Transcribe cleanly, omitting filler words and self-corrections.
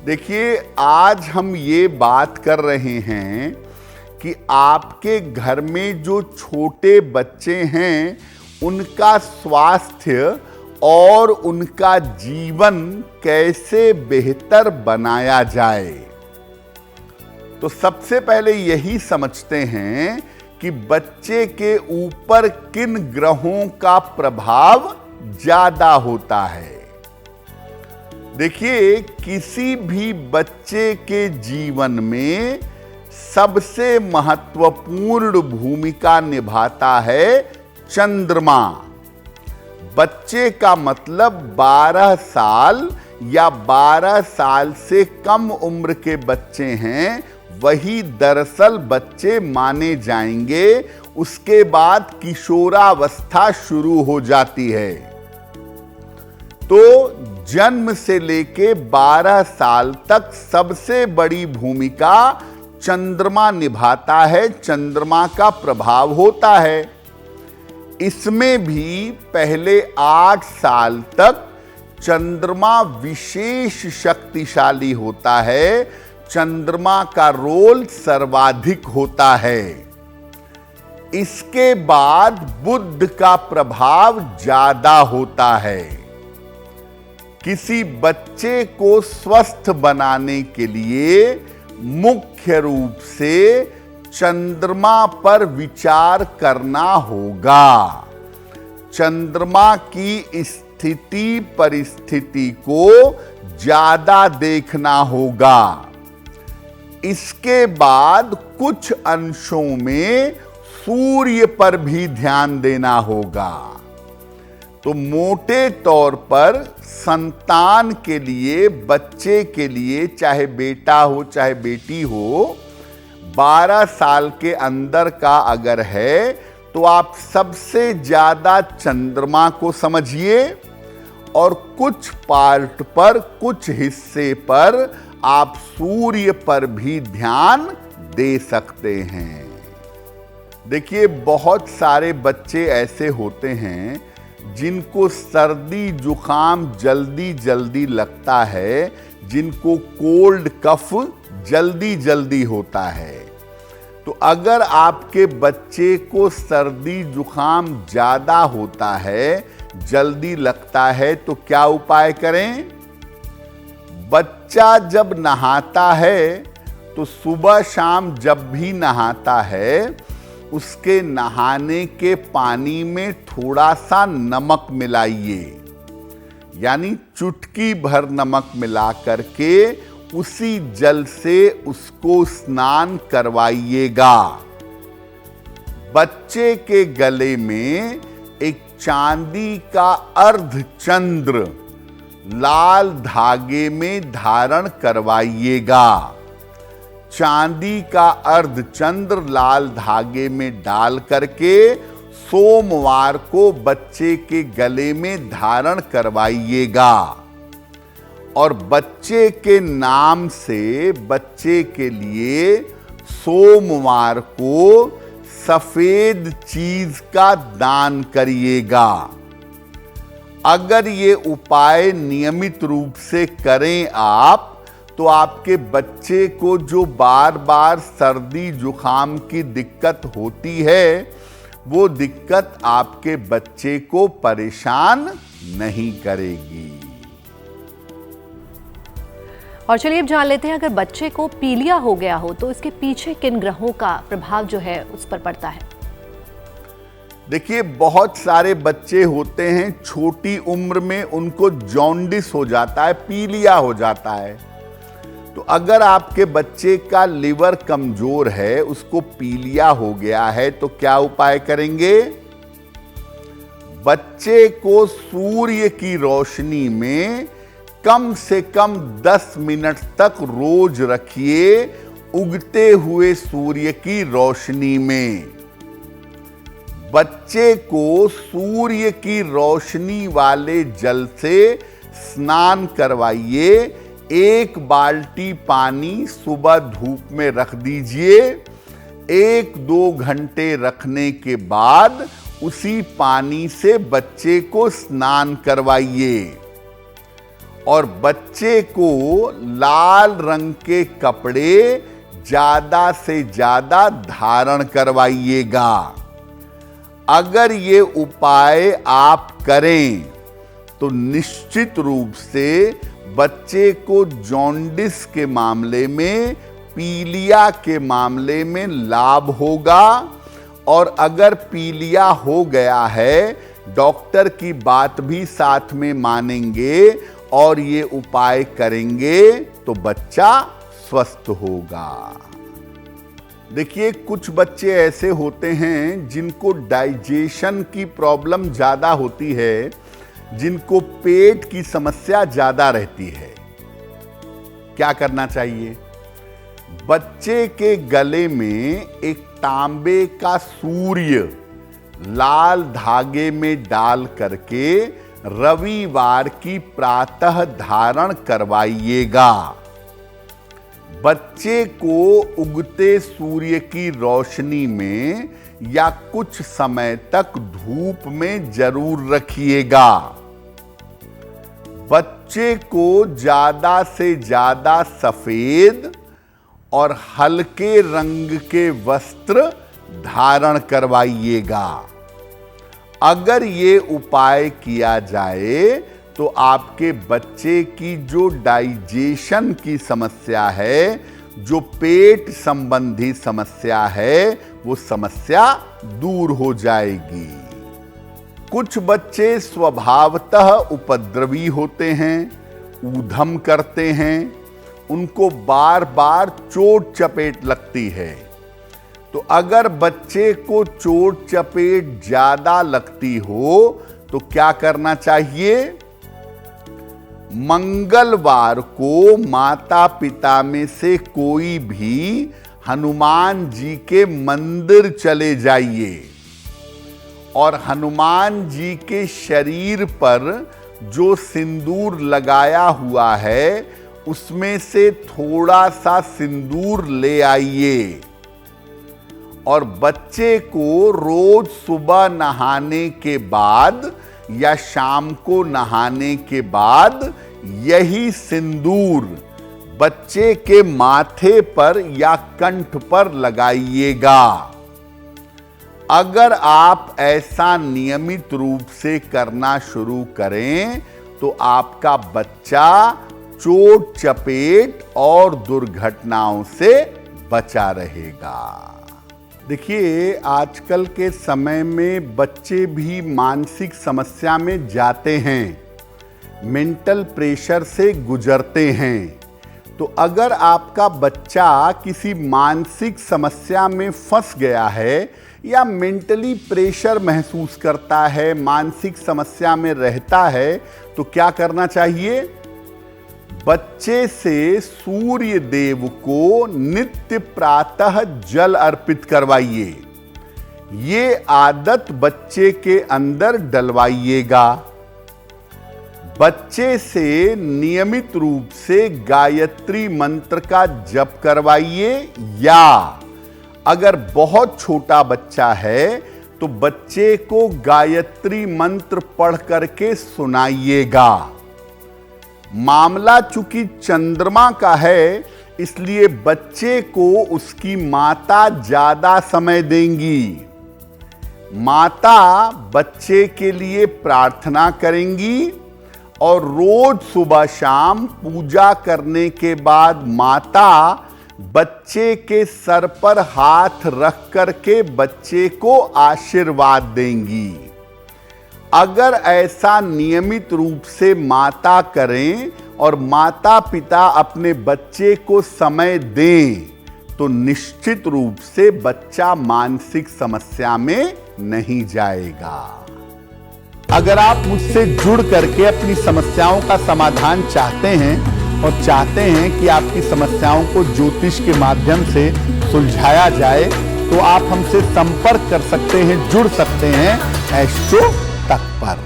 देखिए, आज हम ये बात कर रहे हैं कि आपके घर में जो छोटे बच्चे हैं उनका स्वास्थ्य और उनका जीवन कैसे बेहतर बनाया जाए। तो सबसे पहले यही समझते हैं कि बच्चे के ऊपर किन ग्रहों का प्रभाव ज्यादा होता है। देखिए, किसी भी बच्चे के जीवन में सबसे महत्वपूर्ण भूमिका निभाता है चंद्रमा। बच्चे का मतलब 12 साल या 12 साल से कम उम्र के बच्चे हैं, वही दरअसल बच्चे माने जाएंगे। उसके बाद किशोरावस्था शुरू हो जाती है। तो जन्म से लेके 12 साल तक सबसे बड़ी भूमिका चंद्रमा निभाता है, चंद्रमा का प्रभाव होता है। इसमें भी पहले 8 साल तक चंद्रमा विशेष शक्तिशाली होता है, चंद्रमा का रोल सर्वाधिक होता है। इसके बाद बुध का प्रभाव ज्यादा होता है। किसी बच्चे को स्वस्थ बनाने के लिए मुख्य रूप से चंद्रमा पर विचार करना होगा। चंद्रमा की स्थिति परिस्थिति को ज्यादा देखना होगा। इसके बाद कुछ अंशों में सूर्य पर भी ध्यान देना होगा। तो मोटे तौर पर संतान के लिए, बच्चे के लिए, चाहे बेटा हो चाहे बेटी हो, 12 साल के अंदर का अगर है तो आप सबसे ज्यादा चंद्रमा को समझिए और कुछ पार्ट पर, कुछ हिस्से पर आप सूर्य पर भी ध्यान दे सकते हैं। देखिए, बहुत सारे बच्चे ऐसे होते हैं जिनको सर्दी जुकाम जल्दी जल्दी लगता है, जिनको कोल्ड कफ जल्दी जल्दी होता है। तो अगर आपके बच्चे को सर्दी जुकाम ज्यादा होता है, जल्दी लगता है, तो क्या उपाय करें? बच्चा जब नहाता है तो सुबह शाम जब भी नहाता है, उसके नहाने के पानी में थोड़ा सा नमक मिलाइए, यानी चुटकी भर नमक मिला करके उसी जल से उसको स्नान करवाइएगा। बच्चे के गले में एक चांदी का अर्धचंद्र लाल धागे में धारण करवाइएगा। चांदी का अर्धचंद्र लाल धागे में डाल करके सोमवार को बच्चे के गले में धारण करवाइएगा। और बच्चे के नाम से बच्चे के लिए सोमवार को सफेद चीज का दान करिएगा। अगर ये उपाय नियमित रूप से करें आप, तो आपके बच्चे को जो बार बार सर्दी जुकाम की दिक्कत होती है, वो दिक्कत आपके बच्चे को परेशान नहीं करेगी। और चलिए अब जान लेते हैं, अगर बच्चे को पीलिया हो गया हो तो इसके पीछे किन ग्रहों का प्रभाव जो है उस पर पड़ता है? देखिए, बहुत सारे बच्चे होते हैं छोटी उम्र में उनको जॉन्डिस हो जाता है, पीलिया हो जाता है। तो अगर आपके बच्चे का लिवर कमजोर है, उसको पीलिया हो गया है, तो क्या उपाय करेंगे? बच्चे को सूर्य की रोशनी में कम से कम 10 मिनट तक रोज रखिए, उगते हुए सूर्य की रोशनी में। बच्चे को सूर्य की रोशनी वाले जल से स्नान करवाइए। 1 बाल्टी पानी सुबह धूप में रख दीजिए। 1-2 घंटे रखने के बाद उसी पानी से बच्चे को स्नान करवाइए। और बच्चे को लाल रंग के कपड़े ज्यादा से ज्यादा धारण करवाइएगा। अगर ये उपाय आप करें तो निश्चित रूप से बच्चे को जॉन्डिस के मामले में, पीलिया के मामले में लाभ होगा। और अगर पीलिया हो गया है, डॉक्टर की बात भी साथ में मानेंगे और ये उपाय करेंगे तो बच्चा स्वस्थ होगा। देखिए, कुछ बच्चे ऐसे होते हैं जिनको डाइजेशन की प्रॉब्लम ज्यादा होती है, जिनको पेट की समस्या ज्यादा रहती है। क्या करना चाहिए? बच्चे के गले में एक तांबे का सूर्य लाल धागे में डाल करके रविवार की प्रातः धारण करवाइएगा। बच्चे को उगते सूर्य की रोशनी में या कुछ समय तक धूप में जरूर रखिएगा। बच्चे को ज्यादा से ज्यादा सफेद और हल्के रंग के वस्त्र धारण करवाइएगा। अगर ये उपाय किया जाए तो आपके बच्चे की जो डाइजेशन की समस्या है, जो पेट संबंधी समस्या है, वो समस्या दूर हो जाएगी। कुछ बच्चे स्वभावतः उपद्रवी होते हैं, ऊधम करते हैं, उनको बार बार चोट चपेट लगती है। तो अगर बच्चे को चोट चपेट ज्यादा लगती हो तो क्या करना चाहिए? मंगलवार को माता पिता में से कोई भी हनुमान जी के मंदिर चले जाइए और हनुमान जी के शरीर पर जो सिंदूर लगाया हुआ है उसमें से थोड़ा सा सिंदूर ले आइए और बच्चे को रोज सुबह नहाने के बाद या शाम को नहाने के बाद यही सिंदूर बच्चे के माथे पर या कंठ पर लगाइएगा। अगर आप ऐसा नियमित रूप से करना शुरू करें तो आपका बच्चा चोट चपेट और दुर्घटनाओं से बचा रहेगा। देखिए, आजकल के समय में बच्चे भी मानसिक समस्या में जाते हैं, मेंटल प्रेशर से गुजरते हैं। तो अगर आपका बच्चा किसी मानसिक समस्या में फंस गया है या मेंटली प्रेशर महसूस करता है, मानसिक समस्या में रहता है, तो क्या करना चाहिए? बच्चे से सूर्य देव को नित्य प्रातः जल अर्पित करवाइए। ये आदत बच्चे के अंदर डलवाइएगा। बच्चे से नियमित रूप से गायत्री मंत्र का जप करवाइए या अगर बहुत छोटा बच्चा है तो बच्चे को गायत्री मंत्र पढ़ करके सुनाइएगा। मामला चूंकि चंद्रमा का है, इसलिए बच्चे को उसकी माता ज्यादा समय देंगी। माता बच्चे के लिए प्रार्थना करेंगी और रोज सुबह शाम पूजा करने के बाद माता बच्चे के सर पर हाथ रख करके बच्चे को आशीर्वाद देंगी। अगर ऐसा नियमित रूप से माता करें और माता पिता अपने बच्चे को समय दें तो निश्चित रूप से बच्चा मानसिक समस्या में नहीं जाएगा। अगर आप मुझसे जुड़ करके अपनी समस्याओं का समाधान चाहते हैं और चाहते हैं कि आपकी समस्याओं को ज्योतिष के माध्यम से सुलझाया जाए तो आप हमसे संपर्क कर सकते हैं, जुड़ सकते हैं एस्ट्रो तक पर।